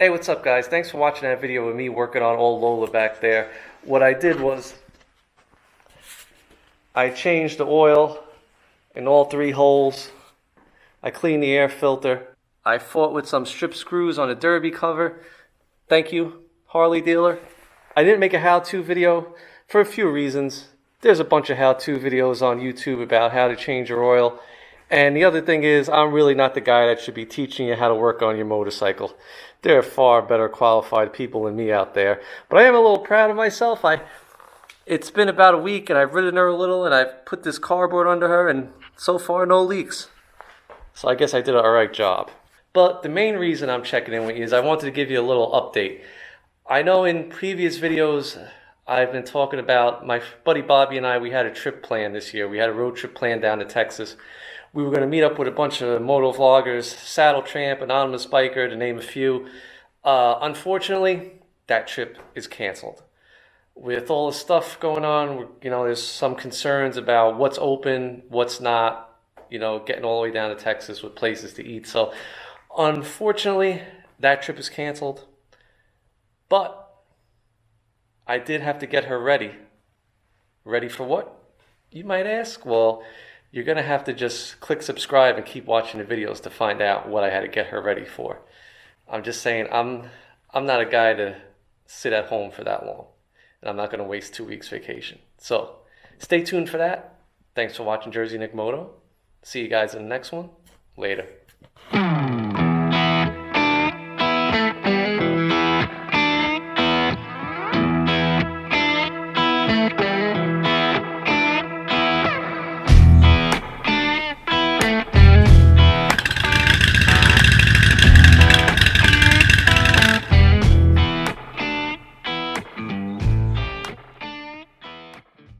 Hey, what's up, guys? Thanks for watching that video of me working on old Lola back there. What I did was I changed the oil in all three holes. I cleaned the air filter. I fought with some strip screws on the derby cover. Thank you, Harley dealer. I didn't make a how-to video for a few reasons. There's a bunch of how-to videos on YouTube about how to change your oil. And the other thing is, I'm really not the guy that should be teaching you how to work on your motorcycle. There are far better qualified people than me out there. But I am a little proud of myself. It's been about a week and I've ridden her a little and I've put this cardboard under her and so far no leaks. So I guess I did an alright job. But the main reason I'm checking in with you is I wanted to give you a little update. I know in previous videos I've been talking about my buddy Bobby and we had a trip planned this year. We had a road trip planned down to Texas. We were going to meet up with a bunch of moto vloggers, Saddle Tramp, Anonymous Biker, to name a few. Unfortunately, that trip is canceled. With all the stuff going on, there's some concerns about what's open, what's not, getting all the way down to Texas with places to eat. So, unfortunately, that trip is canceled. But I did have to get her ready. Ready for what, you might ask? Well, you're going to have to just click subscribe and keep watching the videos to find out what I had to get her ready for. I'm just saying, I'm not a guy to sit at home for that long. And I'm not going to waste 2 weeks vacation. So stay tuned for that. Thanks for watching Jersey Nick Moto. See you guys in the next one. Later.